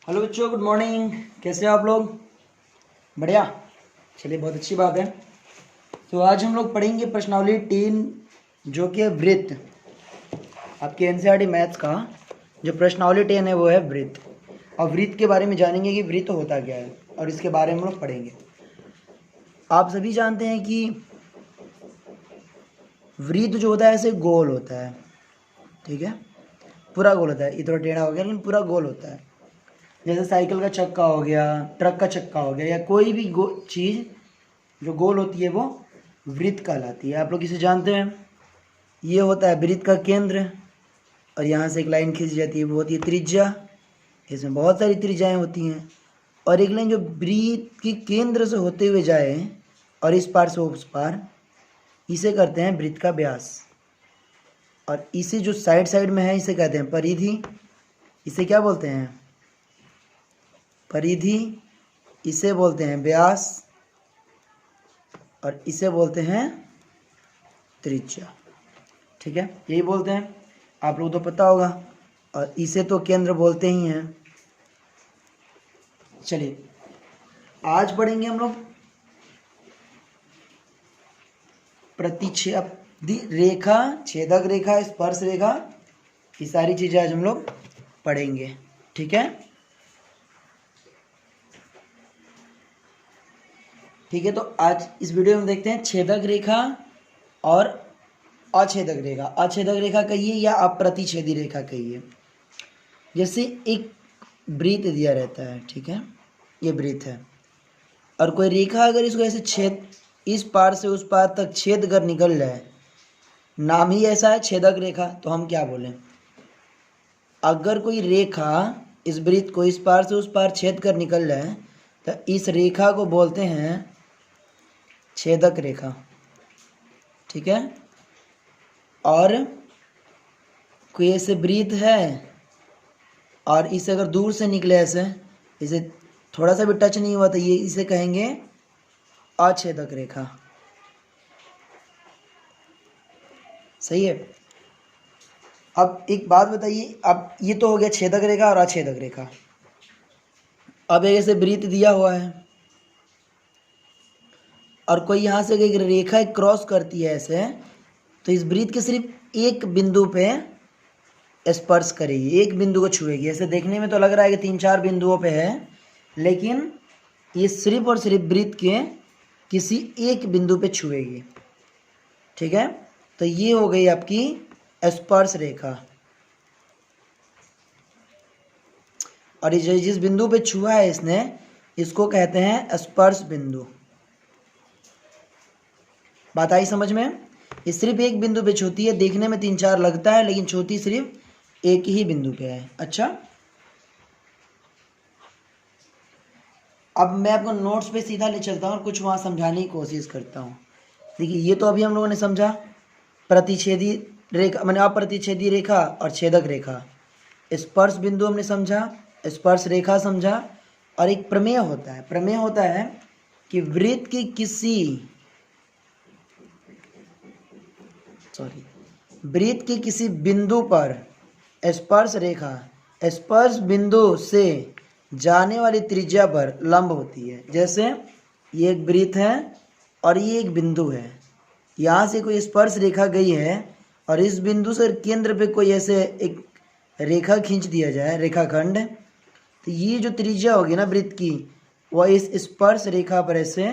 Hello बच्चों, good morning. कैसे हो आप लोग? बढ़िया, चलिए बहुत अच्छी बात है। तो आज हम लोग पढ़ेंगे प्रश्नावली 3 जो कि है वृत्त। आपके एनसीईआरटी मैथ्स का जो प्रश्नावली 10 है वो है वृत्त। और वृत्त के बारे में जानेंगे कि वृत्त होता क्या है और इसके बारे में हम लोग पढ़ेंगे। आप सभी जानते हैं कि वृत्त जो होता है ऐसे गोल होता है, ठीक है, पूरा गोल होता है। ये थोड़ा टेढ़ा हो गया लेकिन पूरा गोल होता है। जैसे साइकिल का चक्का हो गया, ट्रक का चक्का हो गया, या कोई भी चीज़ जो गोल होती है वो वृत्त कहलाती है। आप लोग इसे जानते हैं। ये होता है वृत्त का केंद्र और यहाँ से एक लाइन खींची जाती है, वो होती है त्रिज्या। इसमें बहुत सारी त्रिज्याएँ होती हैं। और एक लाइन जो वृत्त के केंद्र से होते हुए जाए और इस पार से उस पार, इसे करते हैं वृत्त का व्यास। और इसे जो साइड साइड में है इसे कहते हैं परिधि। इसे क्या बोलते हैं? परिधि। इसे बोलते हैं व्यास और इसे बोलते हैं त्रिज्या। ठीक है, यही बोलते हैं, आप लोग तो पता होगा। और इसे तो केंद्र बोलते ही हैं। चलिए आज पढ़ेंगे हम लोग प्रतिच्छेदी रेखा, छेदक रेखा, स्पर्श रेखा, ये सारी चीज़ें आज हम लोग पढ़ेंगे। ठीक है, ठीक है। तो आज इस वीडियो में देखते हैं छेदक रेखा और अछेदक रेखा। अछेदक रेखा कहिए या अप्रतिच्छेदी रेखा कहिए। जैसे एक वृत्त दिया रहता है, ठीक है, ये वृत्त है और कोई रेखा अगर इसको ऐसे छेद, इस पार से उस पार तक छेद कर निकल जाए, नाम ही ऐसा है छेदक रेखा, तो हम क्या बोलें? अगर कोई रेखा इस वृत्त को इस पार से उस पार छेद कर निकल जाए तो इस रेखा को बोलते हैं छेदक रेखा। ठीक है। और कोई ऐसे वृत्त है और इसे अगर दूर से निकले, ऐसे इसे थोड़ा सा भी टच नहीं हुआ, तो ये इसे कहेंगे अछेदक रेखा। सही है। अब एक बात बताइए, अब ये तो हो गया छेदक रेखा और अछेदक रेखा। अब एक ऐसे वृत्त दिया हुआ है और कोई यहाँ से एक रेखा क्रॉस करती है ऐसे, तो इस वृत्त के सिर्फ एक बिंदु पे स्पर्श करेगी, एक बिंदु को छुएगी। ऐसे देखने में तो लग रहा है कि 3-4 बिंदुओं पे है, लेकिन ये सिर्फ और सिर्फ वृत्त के किसी एक बिंदु पे छुएगी। ठीक है, तो ये हो गई आपकी स्पर्श रेखा। और जिस बिंदु पे छुआ है इसने, इसको कहते हैं स्पर्श बिंदु। बात आई समझ में? ये सिर्फ एक बिंदु पे छूती है, देखने में 3-4 लगता है लेकिन छूती सिर्फ एक ही बिंदु पे है। अच्छा, अब मैं आपको नोट्स पे सीधा ले चलता हूँ और कुछ वहाँ समझाने की कोशिश करता हूँ। देखिए, ये तो अभी हम लोगों ने समझा प्रतिच्छेदी रेखा माने अप्रतिच्छेदी रेखा और छेदक रेखा। स्पर्श बिंदु हमने समझा, स्पर्श रेखा समझा। और एक प्रमेय होता है। प्रमेय होता है कि वृत्त की किसी वृत्त के किसी बिंदु पर स्पर्श रेखा स्पर्श बिंदु से जाने वाली त्रिज्या पर लंब होती है। जैसे ये एक वृत्त है और ये एक बिंदु है, यहाँ से कोई स्पर्श रेखा गई है और इस बिंदु से केंद्र पे कोई ऐसे एक रेखा खींच दिया जाए, रेखाखंड, तो ये जो त्रिज्या होगी ना वृत्त की, वह इस स्पर्श रेखा पर ऐसे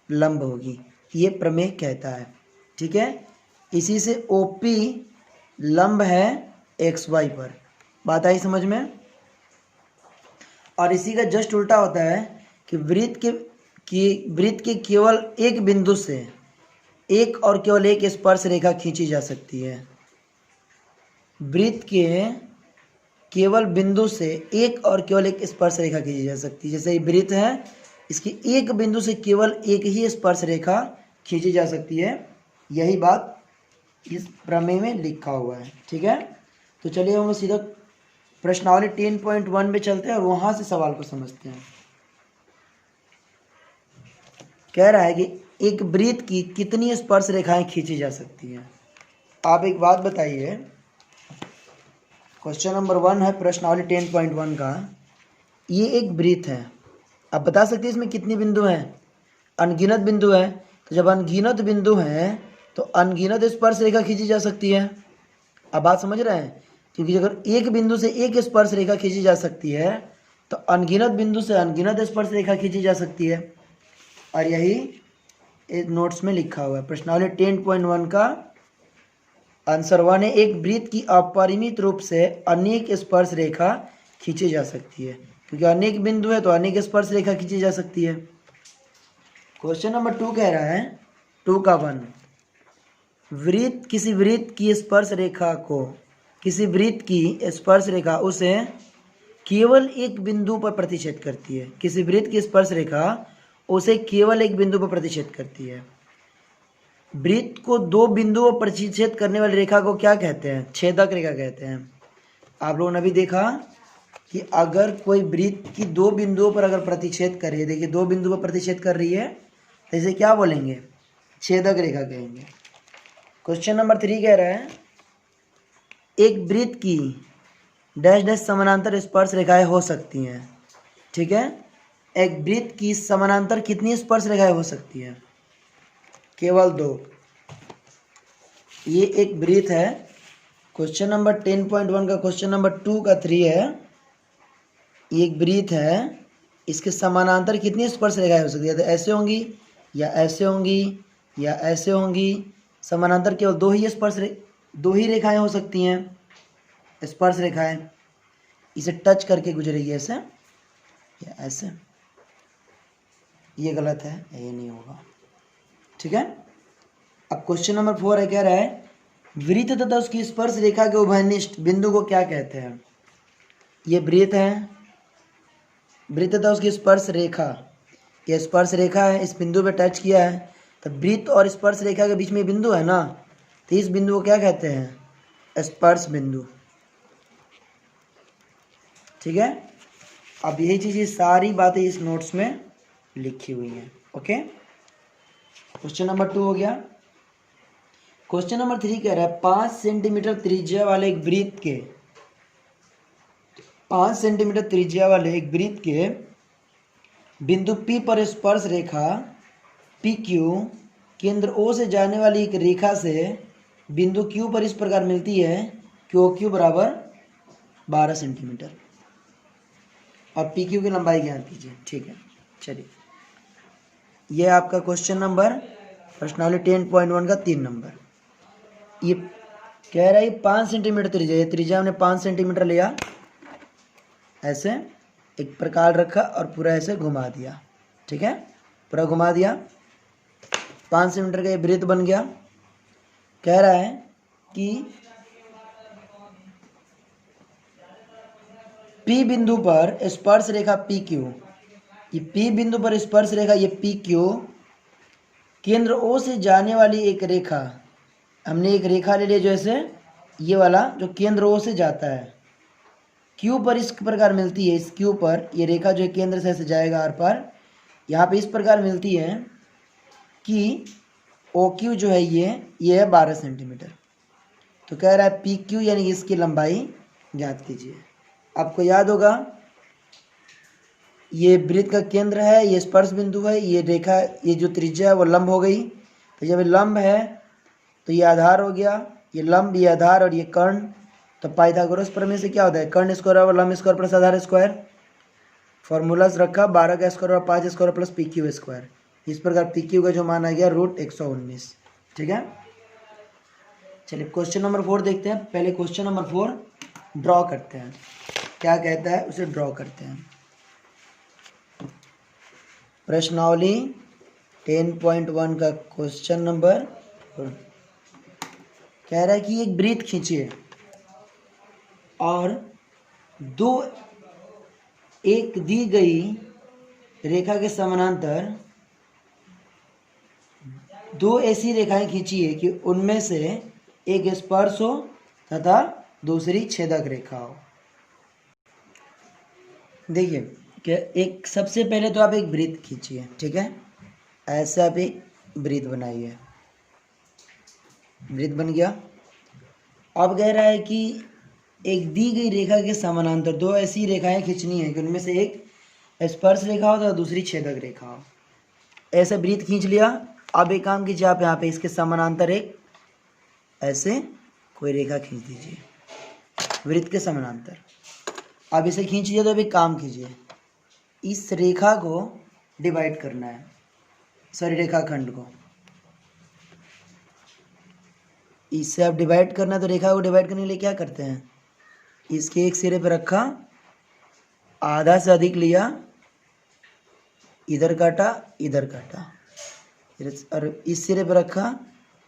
लंब होगी। ये प्रमेय कहता है। ठीक है, इसी से ओपी लंब है XY पर। बात आई समझ में? और इसी का जस्ट उल्टा होता है कि वृत्त के केवल एक बिंदु से एक और केवल एक स्पर्श रेखा खींची जा सकती है। वृत्त के केवल बिंदु से एक और केवल एक स्पर्श रेखा खींची जा सकती है। जैसे ये वृत्त है, इसकी एक बिंदु से केवल एक ही स्पर्श रेखा खींची जा सकती है। यही बात इस प्रमेय में लिखा हुआ है। ठीक है, तो चलिए हम सीधा प्रश्नावली 10.1 में चलते हैं और वहाँ से सवाल को समझते हैं। कह रहा है कि एक वृत्त की कितनी स्पर्श रेखाएं खींची जा सकती हैं। आप एक बात बताइए, क्वेश्चन नंबर 1 है प्रश्नावली 10.1 का, ये एक वृत्त है। आप बता सकते हैं इसमें कितने बिंदु हैं? अनगिनत बिंदु है। तो जब अनगिनत बिंदु हैं तो अनगिनत स्पर्श रेखा खींची जा सकती है। अब बात समझ रहे हैं? क्योंकि अगर एक बिंदु से एक स्पर्श रेखा खींची जा सकती है तो अनगिनत बिंदु से अनगिनत स्पर्श रेखा खींची जा सकती है। और यही नोट्स में लिखा हुआ है। प्रश्नावली 10.1 का आंसर 1 है, एक वृत्त की अपरिमित रूप से अनेक स्पर्श रेखा खींची जा सकती है। क्योंकि अनेक बिंदु है तो अनेक स्पर्श रेखा खींची जा सकती है। क्वेश्चन नंबर 2 कह रहा है 2 का 1, वृत्त किसी वृत्त की स्पर्श रेखा को, किसी वृत्त की स्पर्श रेखा उसे केवल एक बिंदु पर प्रतिच्छेद करती है। किसी वृत्त की स्पर्श रेखा उसे केवल एक बिंदु पर प्रतिच्छेद करती है। वृत्त को दो बिंदुओं पर प्रतिच्छेद करने वाली रेखा को क्या कहते हैं? छेदक रेखा कहते हैं। आप लोगों ने अभी देखा कि अगर कोई वृत्त की दो बिंदुओं पर अगर प्रतिच्छेद कर रही है, देखिए दो बिंदुओं पर प्रतिच्छेद कर रही है, तो इसे क्या बोलेंगे? छेदक रेखा कहेंगे। क्वेश्चन नंबर 3 कह रहा है एक वृत्त की डैश डैश समानांतर स्पर्श रेखाएं हो सकती हैं। ठीक है, एक वृत्त की समानांतर कितनी स्पर्श रेखाएं हो सकती हैं? केवल 2। ये एक वृत्त है। क्वेश्चन नंबर 10.1 का क्वेश्चन नंबर 2 का 3 है, ये एक वृत्त है, इसके समानांतर कितनी स्पर्श रेखाएं हो सकती है? तो ऐसे होंगी या ऐसे होंगी या ऐसे होंगी। समानांतर केवल दो ही रेखाएं हो सकती हैं, स्पर्श रेखाएं। इसे टच करके गुजरेगी ऐसे या ऐसे। ये गलत है, ये नहीं होगा। ठीक है, अब क्वेश्चन नंबर 4 है, कह रहा है वृत्त तथा उसकी स्पर्श रेखा के उभयनिष्ठ बिंदु को क्या कहते हैं? ये वृत्त है, वृत्त तथा उसकी स्पर्श रेखा, ये स्पर्श रेखा है, इस बिंदु पे टच किया है, तो वृत्त और स्पर्श रेखा के बीच में बिंदु है ना, तो इस बिंदु को क्या कहते हैं? स्पर्श बिंदु। ठीक है, अब यही चीज़, ये सारी बातें इस नोट्स में लिखी हुई हैं। ओके, क्वेश्चन नंबर 2 हो गया। क्वेश्चन नंबर 3 कह रहा है 5 सेंटीमीटर त्रिज्या वाले एक वृत्त के 5 सेंटीमीटर त्रिज्या वाले एक वृत्त के बिंदु P पर स्पर्श रेखा PQ केंद्र O से जाने वाली एक रेखा से बिंदु Q पर इस प्रकार मिलती है कि OQ बराबर 12 सेंटीमीटर और PQ की लंबाई ज्ञात कीजिए। ठीक है, चलिए, यह आपका क्वेश्चन नंबर प्रश्नावली 10.1 का 3 नंबर। ये कह रहा है 5 सेंटीमीटर त्रिज्या, ये त्रिज्या हमने 5 सेंटीमीटर लिया, ऐसे एक प्रकार रखा और पूरा ऐसे घुमा दिया। ठीक है, पूरा घुमा दिया, 5 सेंटीमीटर का ये वृत्त बन गया। कह रहा है कि P बिंदु पर स्पर्श रेखा PQ, ये P बिंदु पर स्पर्श रेखा ये PQ केंद्र O से जाने वाली एक रेखा, हमने एक रेखा ले लिया जो ऐसे ये वाला जो केंद्र O से जाता है, Q पर इस प्रकार मिलती है। इस Q पर ये रेखा जो है केंद्र से ऐसे जाएगा आर पार, यहाँ पे इस प्रकार मिलती है कि OQ जो है ये है 12 सेंटीमीटर। तो कह रहा है PQ यानी इसकी लंबाई ज्ञात कीजिए। आपको याद होगा ये वृत्त का केंद्र है, ये स्पर्श बिंदु है, ये रेखा, ये जो त्रिज्या है वो लंब हो गई। तो जब ये लंब है तो ये आधार हो गया, ये लंब, ये आधार और ये कर्ण। तो पाइथागोरस प्रमेय से क्या होता है? कर्ण स्क्वायर और लंब स्क्वायर प्लस आधार स्क्वायर। फॉर्मूलाज रखा 12 का स्क्वायर और 5 स्क्वायर प्लस PQ स्क्वायर। इस प्रकार PQ का जो मान आ गया √119। ठीक है, चलिए क्वेश्चन नंबर 4 देखते हैं। पहले क्वेश्चन नंबर 4 ड्रॉ करते हैं, क्या कहता है उसे ड्रॉ करते हैं। प्रश्नावली 10.1 का क्वेश्चन नंबर कह रहा है कि एक वृत्त खींचिए और एक दी गई रेखा के समानांतर 2 ऐसी रेखाएं खींचिए कि उनमें से एक स्पर्श हो तथा दूसरी छेदक रेखा हो। देखिए कि एक सबसे पहले तो आप एक वृत्त खींचिए। ठीक है, ऐसे आप एक वृत्त बनाइए, वृत्त बन गया। अब कह रहा है कि एक दी गई रेखा के समानांतर दो ऐसी रेखाएं खींचनी है कि उनमें से एक स्पर्श रेखा हो तो दूसरी छेदक रेखा हो। ऐसे वृत्त खींच लिया। अब एक काम कीजिए, आप यहाँ पे इसके समानांतर एक ऐसे कोई रेखा खींच दीजिए वृत्त के समानांतर। अब इसे खींच लिया तो अब एक काम कीजिए, इस रेखा को डिवाइड करना है, सॉरी रेखाखंड को इससे आप डिवाइड करना है। तो रेखा को डिवाइड करने के लिए क्या करते हैं, इसके एक सिरे पर रखा, आधा से अधिक लिया, इधर काटा इधर काटा, और इस सिरे पर रखा,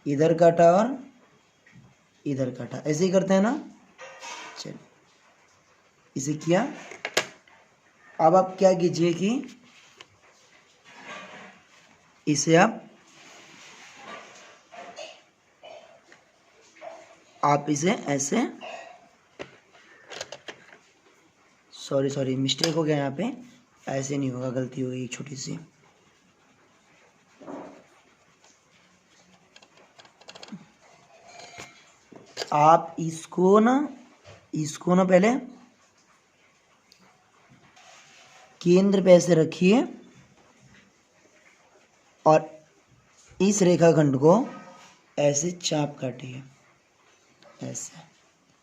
इधर काटा और इधर काटा। ऐसे ही करते हैं ना। चलिए इसे किया। अब आप क्या कीजिए कि इसे आप इसे ऐसे, सॉरी मिस्टेक हो गया यहाँ पे, ऐसे नहीं होगा, गलती हो गई छोटी सी। आप इसको ना पहले केंद्र पे ऐसे रखिए और इस रेखाखंड को ऐसे चाप काटिए, ऐसे,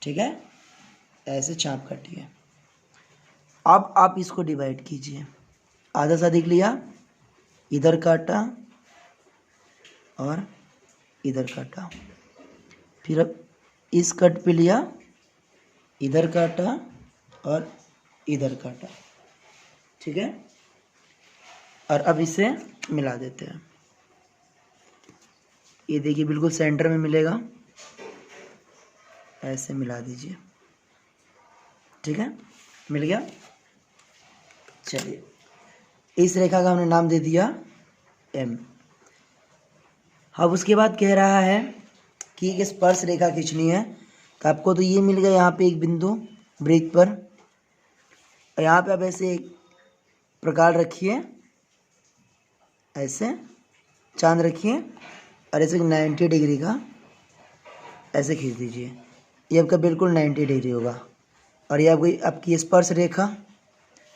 ठीक है, ऐसे चाप काटिए। अब आप इसको डिवाइड कीजिए, आधा से अधिक लिया, इधर काटा और इधर काटा, फिर अब इस कट पे लिया, इधर काटा और इधर काटा, ठीक है। और अब इसे मिला देते हैं। ये देखिए बिल्कुल सेंटर में मिलेगा, ऐसे मिला दीजिए, ठीक है, मिल गया। चलिए इस रेखा का हमने नाम दे दिया M। अब उसके बाद कह रहा है कि एक स्पर्श रेखा खींचनी है। तो आपको तो ये मिल गया यहाँ पे एक बिंदु वृत्त पर, और यहाँ पे आप ऐसे एक प्रकार रखिए, ऐसे चांद रखिए और ऐसे 90 डिग्री का ऐसे खींच दीजिए। ये आपका बिल्कुल 90 डिग्री होगा। और ये आपकी स्पर्श रेखा।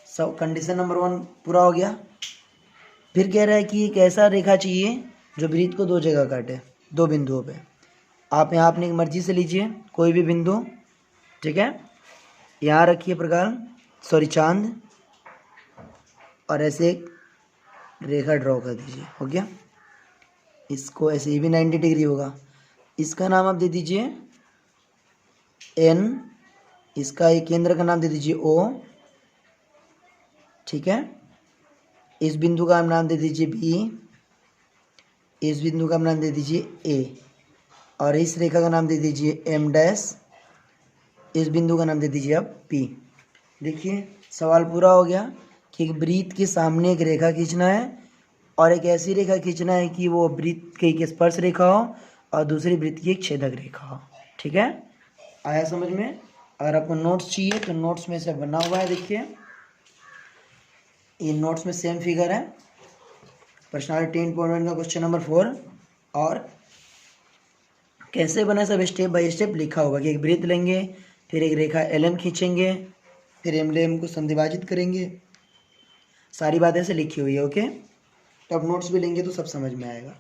सब कंडीशन नंबर 1 पूरा हो गया। फिर कह रहा है कि एक ऐसा रेखा चाहिए जो वृत्त को दो जगह काटे, दो बिंदुओं पे। आप यहाँ अपनी मर्जी से लीजिए कोई भी बिंदु, ठीक है। यहाँ रखिए चांद, और ऐसे एक रेखा ड्रॉ कर दीजिए, हो गया। इसको ऐसे, ये भी 90 डिग्री होगा। इसका नाम आप दे दीजिए N, इसका एक केंद्र का नाम दे दीजिए O, ठीक है। इस बिंदु का नाम दे दीजिए B, इस बिंदु का नाम दे दीजिए A, और इस रेखा का नाम दे दीजिए M डैश, इस बिंदु का नाम दे दीजिए आप P। देखिए सवाल पूरा हो गया कि एक वृत्त के सामने एक रेखा खींचना है और एक ऐसी रेखा खींचना है कि वो वृत्त की एक स्पर्श रेखा हो और दूसरी वृत्त की एक छेदक रेखा हो, ठीक है। आया समझ में। अगर आपको नोट्स चाहिए तो नोट्स में से बना हुआ है, देखिए ये नोट्स में सेम फिगर है। पर्सनालिटी 10.1 का क्वेश्चन नंबर 4, और कैसे बना सब स्टेप बाय स्टेप लिखा होगा कि एक वृत्त लेंगे, फिर एक रेखा LM खींचेंगे, फिर MLM को संधिभाजित करेंगे। सारी बातें से लिखी हुई है, ओके। तो अब नोट्स भी लेंगे तो सब समझ में आएगा।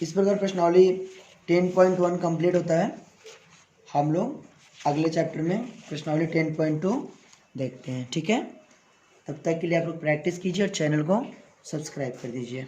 इस प्रकार प्रश्नावली 10.1 कंप्लीट होता है। हम लोग अगले चैप्टर में प्रश्नावली 10.2 देखते हैं, ठीक है। तब तक के लिए आप लोग प्रैक्टिस कीजिए और चैनल को सब्सक्राइब कर दीजिए।